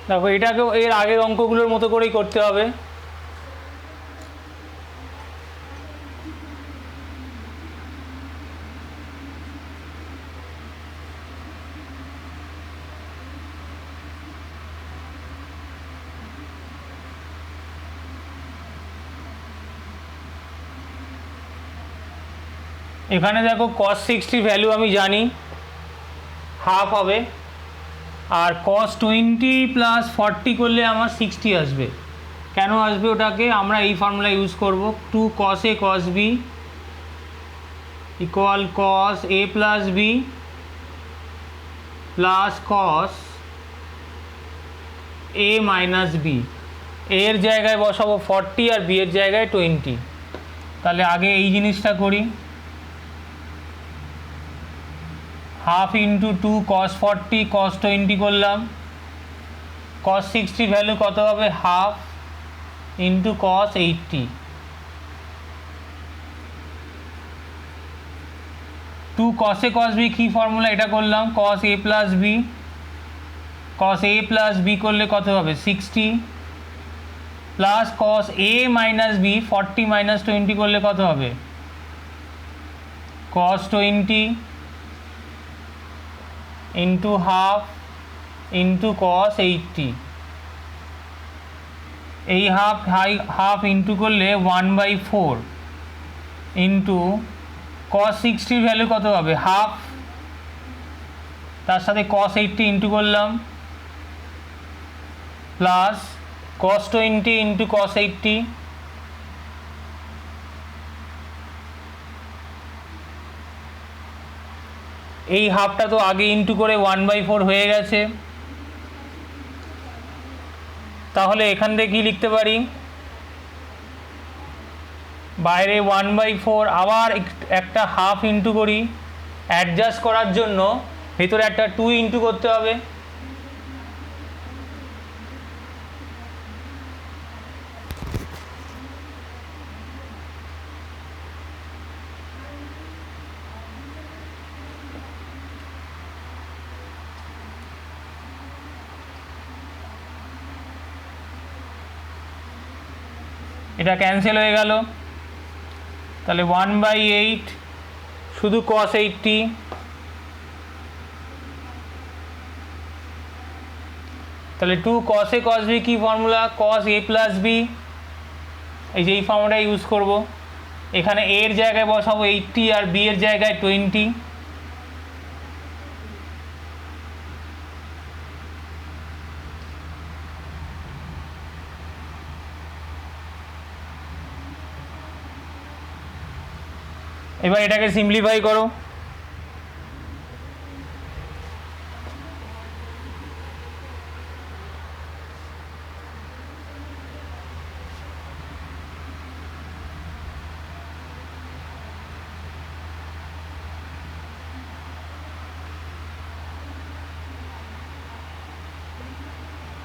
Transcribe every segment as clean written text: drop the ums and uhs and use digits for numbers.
দেখো এটাকেও এর আগের অঙ্কগুলোর মতো করেই করতে হবে। এখানে দেখো cos 60 ভ্যালু আমি জানি হাফ হবে, আর cos 20 প্লাস 40 করলে আমার 60 আসবে। কেন আসবে ওটাকে আমরা এই ফর্মুলা ইউজ করব, 2 cos a cos b equal cos a plus b plus cos a minus b। এর জায়গায় বসাবো 40 আর b এর জায়গায় 20। তাহলে আগে এই জিনিসটা করি, হাফ ইন্টু 2 cos 40 cos 20 করলাম, cos 60 ভ্যালু কত হবে, half into cos 80। 2 cos a cos b কী ফর্মুলা, এটা করলাম cos a plus b, cos a plus b করলে কত হবে 60 plus cos a minus b 40 minus 20 করলে কত হবে cos 20 into half into cos 80। এই হাফ ইন্টু করলে 1/4 ইন্টু cos 60 ভ্যালু কত হবে হাফ, তার সাথে cos 80 ইন্টু করলাম প্লাস cos 20 ইন্টু cos 80। এই হাফটা তো আগে ইন্টু করে 1/4 হয়ে গেছে, তাহলে এখান থেকে কী লিখতে পারি, বাইরে 1/4 আবার একটা হাফ ইন্টু করি, অ্যাডজাস্ট করার জন্য ভেতরে একটা 2 ইন্টু করতে হবে। এটা ক্যান্সেল হয়ে গেল, তাহলে 1/8 শুধু cos 80, তাহলে 2 cos a cos b কি formula, cos a plus b, এই যে এই ফর্মুলাটা ইউজ করব। এখানে a এর জায়গায় বসাবো 80 আর b এর জায়গায় 20। এবার এটাকে সিম্পলিফাই করো,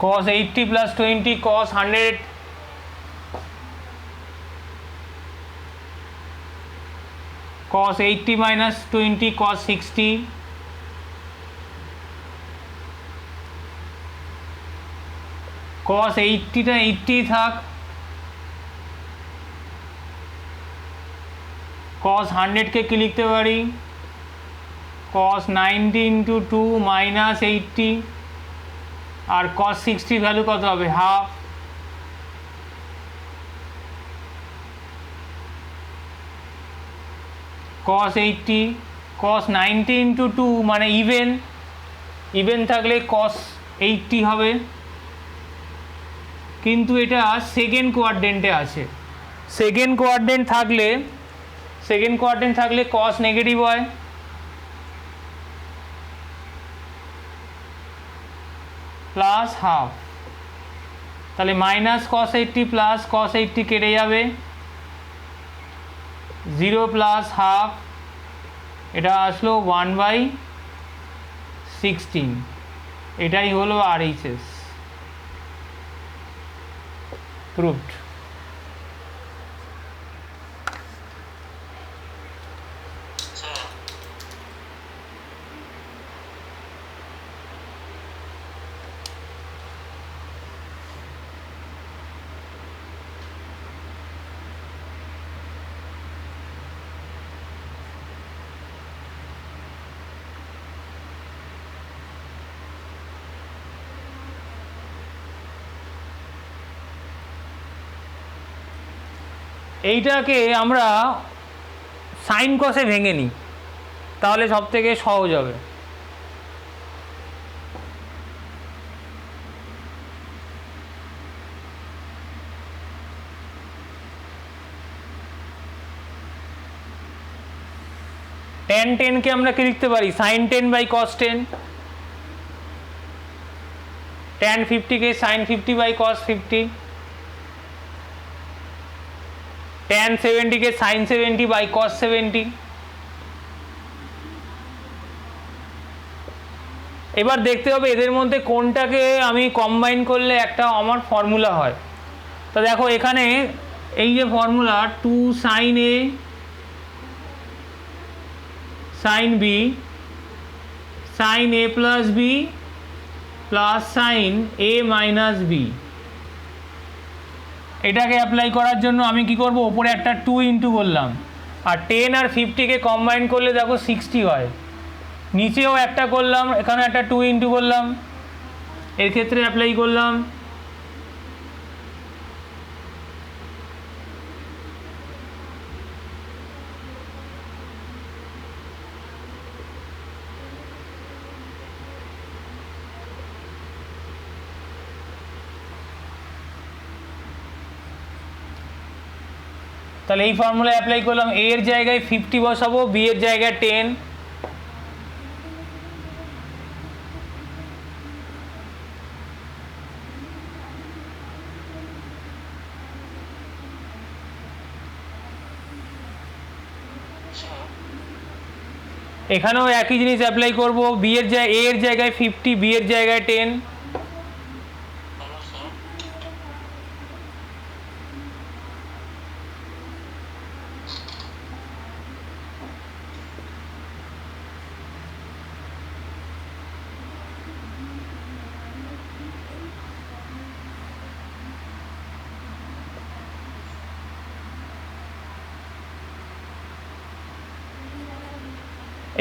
cos 80 plus 20 cos 100, cos 80 minus 20 cos 60, cos 80টা 80 থাক, cos 100 কে কি লিখতে পারি, cos 90 ইন্টু 2 মাইনাস 80, আর cos 60 ভ্যালু কত হবে হাফ, cos 80 cos 90 ইন্টু 2 মানে ইভেন থাকলে cos 80 হবে, কিন্তু এটা সেকেন্ড কোয়াড্রেন্টে আছে, সেকেন্ড কোয়াড্রেন্ট থাকলে cos নেগেটিভ হয়, প্লাস হাফ, তাহলে মাইনাস cos 80 প্লাস cos 80 কেটে যাবে, 0 প্লাস হাফ, এটা আসলো 1/16। এটাই হলো RHS প্রুভড। এইটাকে আমরা সাইন কসে ভেঙে নিই, তাহলে সব থেকে সহজ হবে। tan 10 কে আমরা কি লিখতে পারি? sin 10 by cos 10। tan 50 কে sin 50 বাই cos 50। tan 70 কে sin 70 বাই cos 70। এবার দেখতে হবে এদের মধ্যে কোনটাকে আমি কম্বাইন করলে একটা আমার ফর্মুলা হয়। তো দেখো এখানে এই যে formula 2 sin a sin b sin a plus b plus sin a minus b, এটাকে অ্যাপ্লাই করার জন্য আমি কি করব, ওপরে একটা 2 ইন্টু করলাম, আর 10 আর 50 কে কম্বাইন করলে দেখো 60 হয়। নিচেও একটা করলাম, এখানে একটা 2 ইন্টু করলাম, এর ক্ষেত্রে অ্যাপ্লাই করলাম। তাহলে এই ফর্মুলা অ্যাপ্লাই করলাম, a এর জায়গায় 50 বসাবো, b এর জায়গায় 10। এখানেও একই জিনিস অ্যাপ্লাই করব, b এর জায়গায় a এর জায়গায় 50, b এর জায়গায় 10।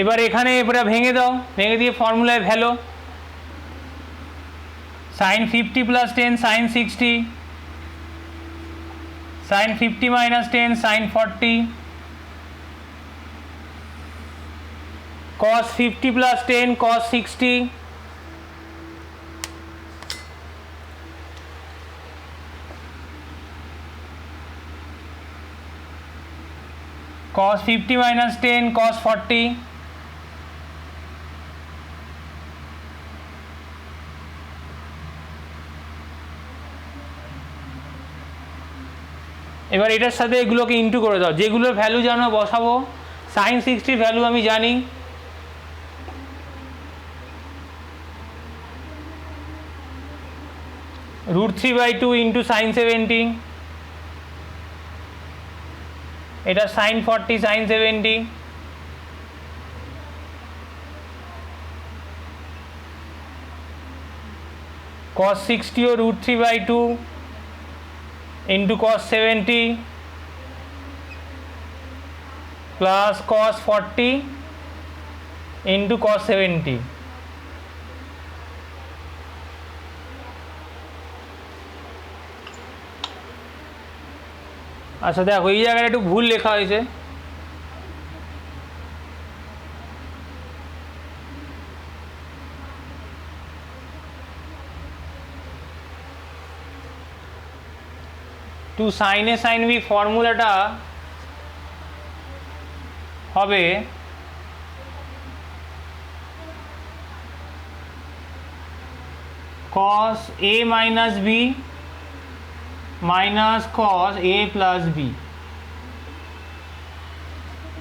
এবার এখানে এটা ভেঙে দাও, ভেঙে দিয়ে ফর্মুলায় ভ্যালো sin 50 plus 10 sin 60, sin 50 minus 10 sin 40, cos 50 plus 10 cos 60, cos 50 minus 10 cos 40, এবার এটার সাথে এগুলোকে ইন্টু করে দাও, যেগুলোর ভ্যালু জানো বসাবো। sin 60 ভ্যালু আমি জানি, √3/2 ইন্টু sin 70, এটা sin 40 sin 70, cos 60 ও √3/2 into cos 70 plus cos 40 into cos 70। আচ্ছা দেখো এই জায়গায় একটু ভুল লেখা হয়েছে, two sin a sin b ফর্মুলাটা হবে cos a minus b minus cos a plus b।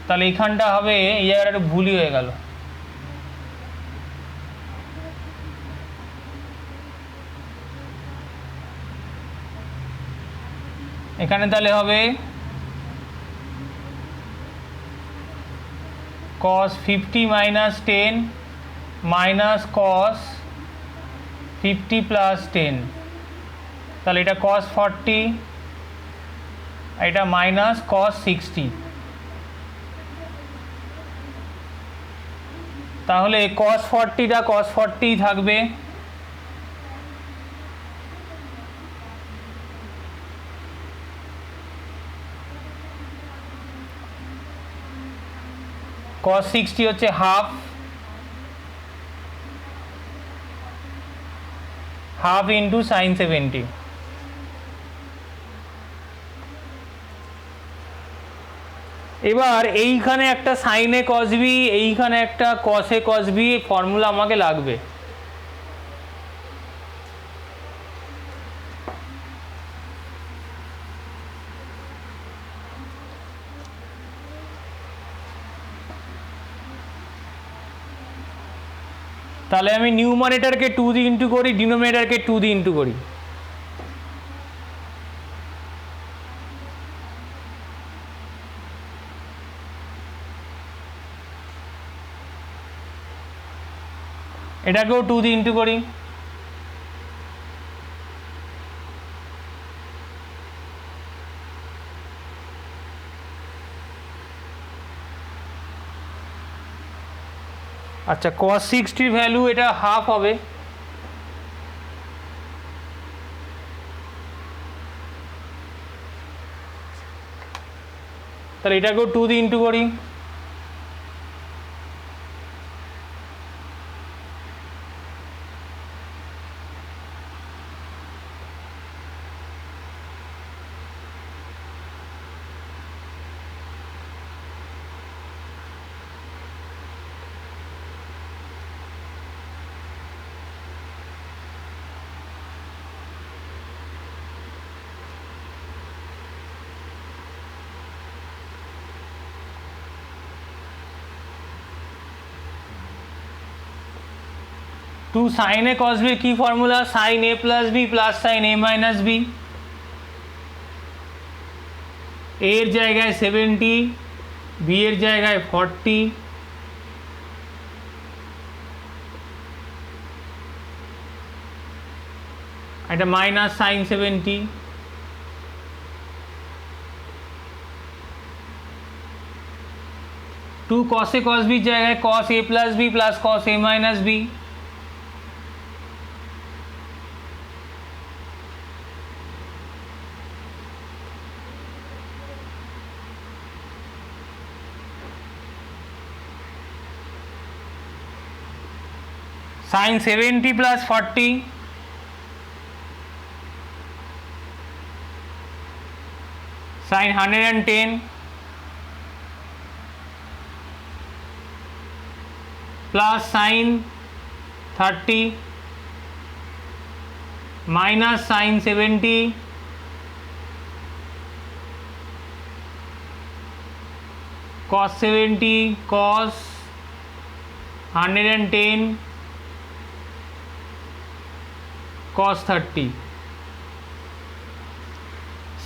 তাহলে এইখানটা হবে, এই জায়গাটা একটু ভুলই হয়ে গেল, এখানে তাহলে হবে cos 50 minus 10 minus cos 50 plus 10, তাহলে এটা cos 40, এটা মাইনাস cos 60। তাহলে cos 40টা cos 40 থাকবে, cos 60 হচ্ছে হাফ, হাফ ইন্টু সাইন 70। এবার এইখানে একটা সাইনে কস বি, এইখানে একটা কসে কস বি, ফর্মুলা আমাকে লাগবে। তাহলে আমি নিউমারেটরকে 2 দিয়ে ইন্টু করি, ডিনোমিনেটরকে 2 দিয়ে ইন্টু করি। এটাকেও 2 দিয়ে ইন্টু করি। আচ্ছা, cos 60 ভ্যালু এটা হাফ হবে, তাহলে এটাকেও 2 দিয়ে ইন্টু করি। Two sine A cos B কি formula? Sine A plus B plus sine A minus B. এর জায়গায় 70, বি এর জায়গায় 40, এটা minus sine 70। Two cos A cos বির জায়গায় cos A plus B plus cos A minus B. Sine 70 plus 40, sine 110 plus sine 30 minus sine 70 cos 70 cos 110 cos 30।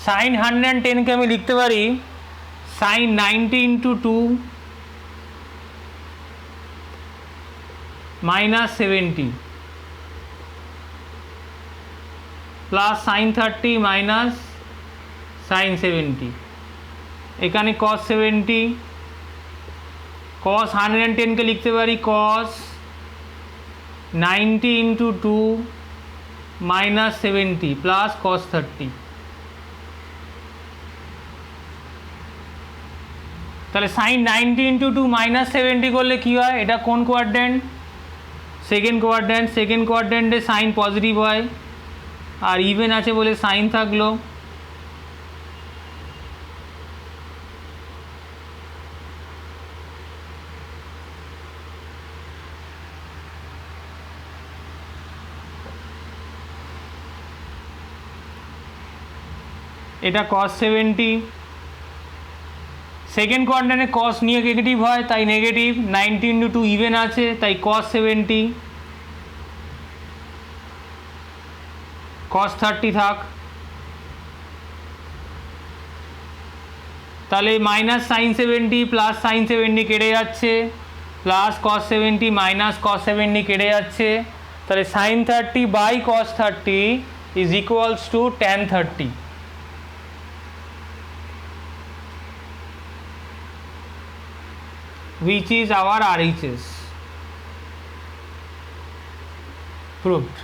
Sine 110কে আমি লিখতে পারি sign 90 into 2 minus 70 plus sine 30 minus sine 70। এখানে cos 70, cos 110কে লিখতে পারি cos 90 into 2 minus 70 plus cos 30। তাহলে sign 90 into 2 minus 70 করলে কী হয়? এটা কোন quadrant? Second quadrant. Second কোয়াড্র্যান্টে sign positive হয়, আর ইভেন আছে বলে সাইন থাকলো। এটা cos 70। সেকেন্ড কোয়াড্র্যান্টে cos নিয়ে নেগেটিভ হয়, তাই নেগেটিভ। 90 ইন্টু 2 ইভেন আছে, তাই cos 70 cos 30 থাক। তাহলে মাইনাস সাইন 70 প্লাস সাইন 70 কেটে যাচ্ছে, প্লাস cos 70 মাইনাস cos 70 কেটে যাচ্ছে। তাহলে sine 30 by cos 30 is equals to tan 30। which is our RHS proved।